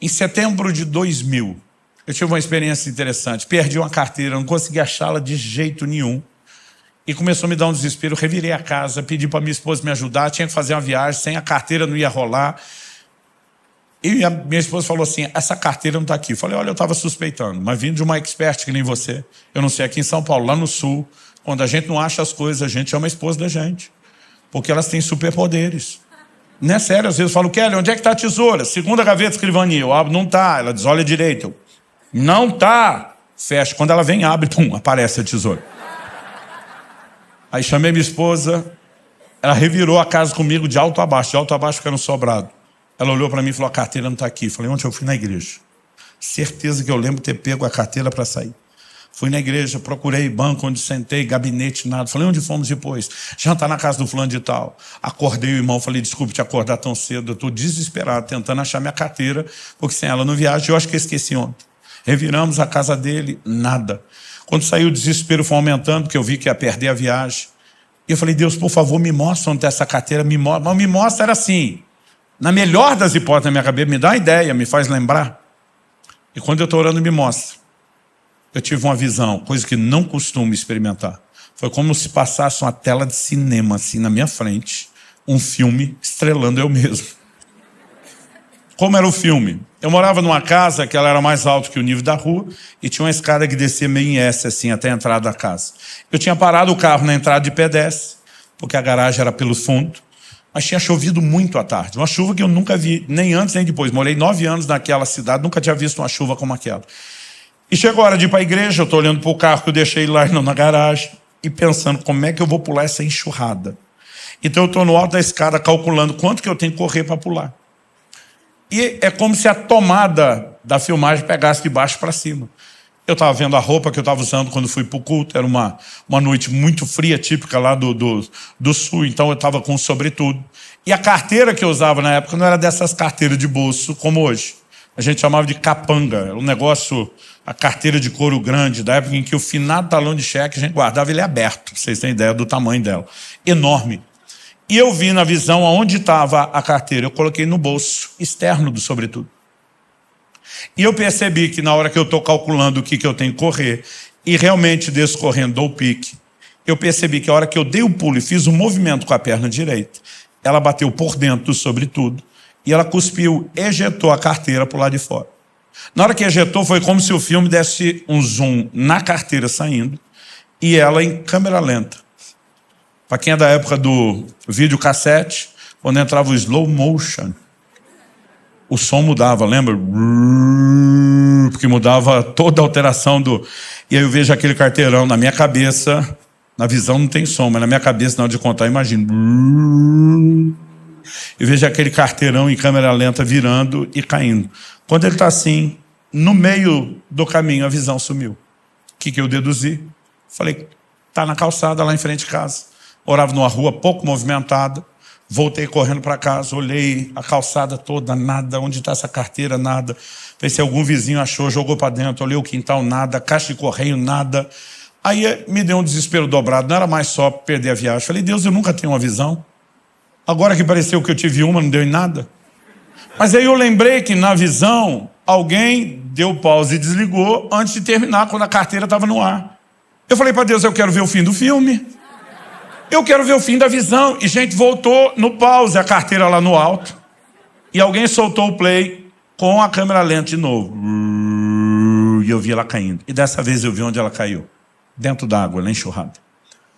Em setembro de 2000, eu tive uma experiência interessante. Perdi uma carteira, não consegui achá-la de jeito nenhum. E começou a me dar um desespero. Eu revirei a casa, pedi para minha esposa me ajudar. Tinha que fazer uma viagem, sem a carteira não ia rolar. E a minha esposa falou assim, essa carteira não está aqui. Eu falei, olha, eu estava suspeitando, mas vindo de uma expert que nem você. Eu não sei, aqui em São Paulo, lá no Sul, quando a gente não acha as coisas, a gente chama a esposa da gente. Porque elas têm superpoderes. Não é sério, às vezes eu falo, Kelly, onde é que está a tesoura? Segunda gaveta de escrivania. Eu abro, não está. Ela diz, olha direito. Eu, não está. Fecha. Quando ela vem, abre, pum, aparece a tesoura. Aí chamei minha esposa, ela revirou a casa comigo de alto a baixo fica no sobrado. Ela olhou para mim e falou, a carteira não está aqui. Falei, ontem eu fui na igreja. Certeza que eu lembro ter pego a carteira para sair. Fui na igreja, procurei banco onde sentei, gabinete, nada. Falei, onde fomos depois? Jantar na casa do fulano de tal. Acordei o irmão, falei, desculpe te acordar tão cedo. Eu estou desesperado, tentando achar minha carteira, porque sem ela não viajo. Eu acho que eu esqueci ontem. Reviramos a casa dele, nada. Quando saiu o desespero foi aumentando, porque eu vi que ia perder a viagem. E eu falei, Deus, por favor, me mostra onde está essa carteira. Me mostra. Mas me mostra era assim. Na melhor das hipóteses na minha cabeça, me dá uma ideia, me faz lembrar. E quando eu estou orando, me mostra. Eu tive uma visão, coisa que não costumo experimentar. Foi como se passasse uma tela de cinema, assim, na minha frente. Um filme estrelando eu mesmo. Como era o filme? Eu morava numa casa que ela era mais alta que o nível da rua e tinha uma escada que descia meio em S, assim, até a entrada da casa. Eu tinha parado o carro na entrada de pedestre, porque a garagem era pelo fundo, mas tinha chovido muito à tarde. Uma chuva que eu nunca vi, nem antes nem depois. Morei 9 anos naquela cidade, nunca tinha visto uma chuva como aquela. E chegou a hora de ir para a igreja, eu estou olhando para o carro que eu deixei lá na garagem e pensando como é que eu vou pular essa enxurrada. Então eu estou no alto da escada calculando quanto que eu tenho que correr para pular. E é como se a tomada da filmagem pegasse de baixo para cima. Eu estava vendo a roupa que eu estava usando quando fui para o culto, era uma noite muito fria, típica lá do sul, então eu estava com um sobretudo. E a carteira que eu usava na época não era dessas carteiras de bolso como hoje. A gente chamava de capanga, era um negócio, a carteira de couro grande, da época em que o finado talão de cheque a gente guardava ele aberto, pra vocês terem ideia do tamanho dela. Enorme. E eu vi na visão aonde estava a carteira, eu coloquei no bolso externo do sobretudo. E eu percebi que na hora que eu estou calculando o que eu tenho que correr, e realmente descorrendo dou o pique, eu percebi que a hora que eu dei o pulo e fiz um movimento com a perna direita, ela bateu por dentro do sobretudo, e ela cuspiu, ejetou a carteira para o lado de fora. Na hora que ejetou, foi como se o filme desse um zoom na carteira saindo, e ela em câmera lenta. Para quem é da época do videocassete, quando entrava o slow motion, o som mudava, lembra? Porque mudava toda a alteração do... E aí eu vejo aquele carteirão na minha cabeça, na visão não tem som, mas na minha cabeça, na hora de contar, eu imagino. Eu vejo aquele carteirão em câmera lenta virando e caindo. Quando ele está assim, no meio do caminho, a visão sumiu. O que eu deduzi? Falei, está na calçada lá em frente de casa. Morava numa rua pouco movimentada. Voltei correndo para casa, olhei a calçada toda, nada. Onde está essa carteira? Nada. Pensei, algum vizinho achou, jogou para dentro. Olhei o quintal, nada. Caixa de correio, nada. Aí me deu um desespero dobrado. Não era mais só perder a viagem. Falei, Deus, eu nunca tenho uma visão. Agora que pareceu que eu tive uma, não deu em nada. Mas aí eu lembrei que na visão, alguém deu pause e desligou antes de terminar, quando a carteira estava no ar. Eu falei para Deus, eu quero ver o fim do filme. Eu quero ver o fim da visão. E, gente, voltou no pause, a carteira lá no alto. E alguém soltou o play com a câmera lenta de novo. E eu vi ela caindo. E dessa vez eu vi onde ela caiu. Dentro d'água, na enxurrada.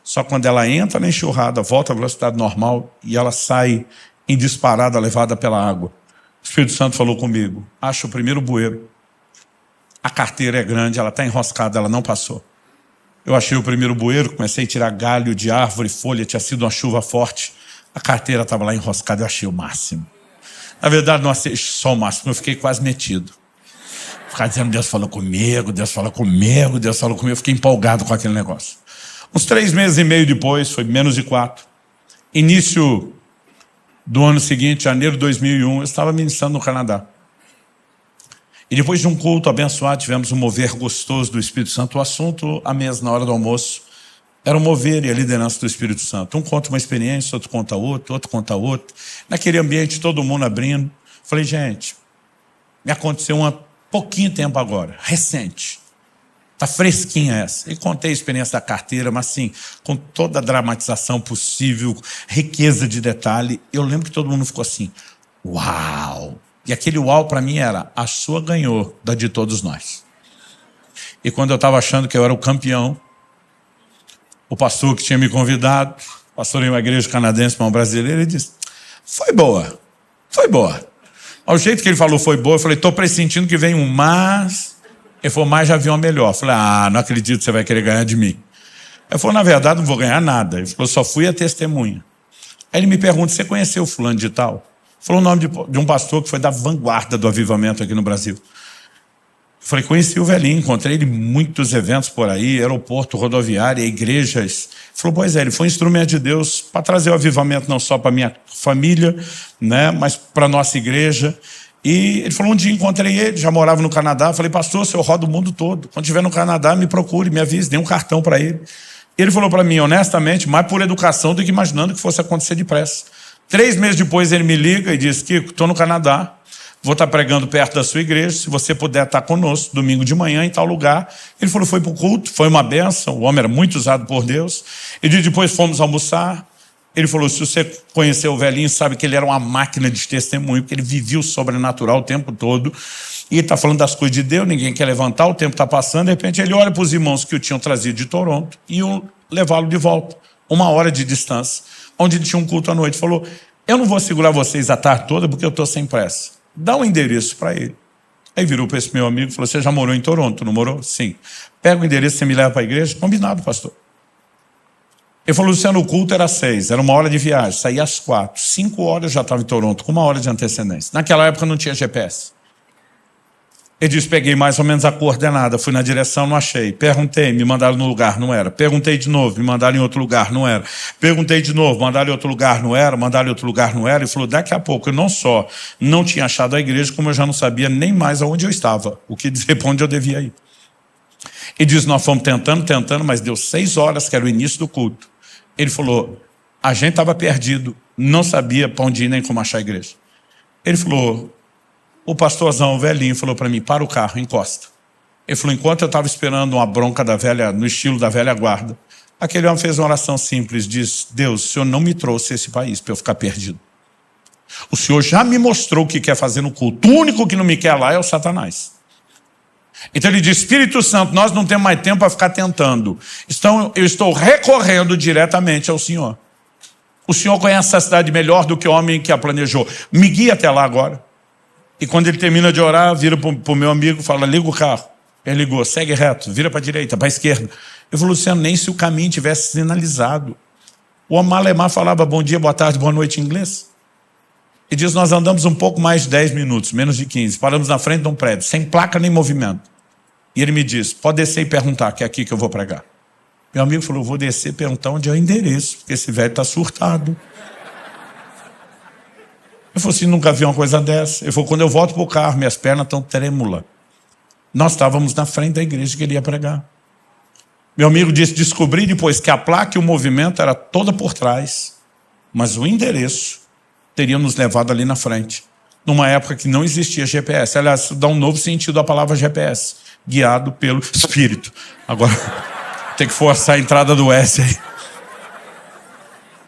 Só quando ela entra na enxurrada, volta à velocidade normal e ela sai em disparada, levada pela água. O Espírito Santo falou comigo, acha o primeiro bueiro. A carteira é grande, ela está enroscada, ela não passou. Eu achei o primeiro bueiro, comecei a tirar galho de árvore, folha, tinha sido uma chuva forte. A carteira estava lá enroscada, eu achei o máximo. Na verdade, não achei só o máximo, eu fiquei quase metido. Ficava dizendo, Deus falou comigo, Deus falou comigo, Deus falou comigo. Eu fiquei empolgado com aquele negócio. Uns 3 meses e meio depois, foi menos de 4, início do ano seguinte, janeiro de 2001, eu estava ministrando no Canadá. E depois de um culto abençoado, tivemos um mover gostoso do Espírito Santo. O assunto, à mesa, na hora do almoço, era o mover e a liderança do Espírito Santo. Um conta uma experiência, outro conta outra, outro conta outra. Naquele ambiente, todo mundo abrindo. Falei, gente, Me aconteceu há pouquinho tempo agora, recente. Tá fresquinha essa. E contei a experiência da carteira, mas assim, com toda a dramatização possível, riqueza de detalhe. Eu lembro que todo mundo ficou assim, uau! E aquele uau para mim era, a sua ganhou da de todos nós. E quando eu estava achando que eu era o campeão, o pastor que tinha me convidado, pastor em uma igreja canadense, para um brasileiro, ele disse, foi boa, foi boa. Ao jeito que ele falou foi boa, eu falei, estou pressentindo que vem um mas. Ele falou, mas já viu uma melhor. Eu falei, não acredito que você vai querer ganhar de mim. Ele falou, na verdade, não vou ganhar nada. Ele falou, só fui a testemunha. Aí ele me pergunta, você conheceu o fulano de tal? Falou o nome de um pastor que foi da vanguarda do avivamento aqui no Brasil. Eu falei, conheci o velhinho, encontrei ele em muitos eventos por aí, aeroporto, rodoviária, igrejas. Ele falou, pois é, ele foi um instrumento de Deus para trazer o avivamento não só para minha família, né, mas para a nossa igreja. E ele falou, um dia encontrei ele, já morava no Canadá. Falei, pastor, o senhor roda o mundo todo. Quando estiver no Canadá, me procure, me avise, dê um cartão para ele. Ele falou para mim, honestamente, mais por educação do que imaginando que fosse acontecer depressa. 3 meses depois ele me liga e diz, Kiko, estou no Canadá, vou estar pregando perto da sua igreja, se você puder estar conosco, domingo de manhã, em tal lugar. Ele falou, foi para o culto, foi uma bênção, o homem era muito usado por Deus. E depois fomos almoçar. Ele falou, se você conheceu o velhinho, sabe que ele era uma máquina de testemunho, porque ele vivia o sobrenatural o tempo todo. E ele está falando das coisas de Deus, ninguém quer levantar, o tempo está passando, de repente ele olha para os irmãos que o tinham trazido de Toronto e iam levá-lo de volta, 1 hora de distância, onde ele tinha um culto à noite. Falou, eu não vou segurar vocês a tarde toda porque eu estou sem pressa. Dá um endereço para ele. Aí virou para esse meu amigo e falou, você já morou em Toronto, não morou? Sim. Pega o endereço, você me leva para a igreja? Combinado, pastor. Ele falou, Luciano, o culto era 6, era 1 hora de viagem, saía às 4. 5 horas já estava em Toronto, com 1 hora de antecedência. Naquela época não tinha GPS. Ele disse, peguei mais ou menos a coordenada, fui na direção, não achei. Perguntei, me mandaram no lugar, não era. Perguntei de novo, me mandaram em outro lugar, não era. Perguntei de novo, mandaram em outro lugar, não era. Mandaram em outro lugar, não era. Ele falou, daqui a pouco, eu não só não tinha achado a igreja, como eu já não sabia nem mais aonde eu estava, o que dizer para onde eu devia ir. Ele disse, nós fomos tentando, mas deu 6 horas, que era o início do culto. Ele falou, a gente estava perdido, não sabia para onde ir nem como achar a igreja. Ele falou, o pastorzão, o velhinho, falou para mim, para o carro, encosta. Ele falou, enquanto eu estava esperando uma bronca da velha, no estilo da velha guarda, aquele homem fez uma oração simples, diz, Deus, o Senhor não me trouxe esse país para eu ficar perdido. O Senhor já me mostrou o que quer fazer no culto. O único que não me quer lá é o Satanás. Então ele diz, Espírito Santo, nós não temos mais tempo para ficar tentando. Então eu estou recorrendo diretamente ao Senhor. O Senhor conhece essa cidade melhor do que o homem que a planejou. Me guia até lá agora. E quando ele termina de orar, vira para o meu amigo e fala, liga o carro. Ele ligou, segue reto, vira para a direita, para a esquerda. Eu falei, Luciano, nem se o caminho tivesse sinalizado. O homem alemão falava bom dia, boa tarde, boa noite em inglês. E diz, nós andamos um pouco mais de 10 minutos, menos de 15. Paramos na frente de um prédio, sem placa nem movimento. E ele me disse, pode descer e perguntar, que é aqui que eu vou pregar. Meu amigo falou, vou descer e perguntar onde é o endereço, porque esse velho está surtado. Eu falei assim, nunca vi uma coisa dessa. Ele falou, quando eu volto para o carro, minhas pernas estão trêmulas. Nós estávamos na frente da igreja que ele ia pregar. Meu amigo disse, descobri depois que a placa e o movimento era toda por trás, mas o endereço teria nos levado ali na frente, numa época que não existia GPS. Aliás, isso dá um novo sentido à palavra GPS, guiado pelo Espírito. Agora, tem que forçar a entrada do S aí.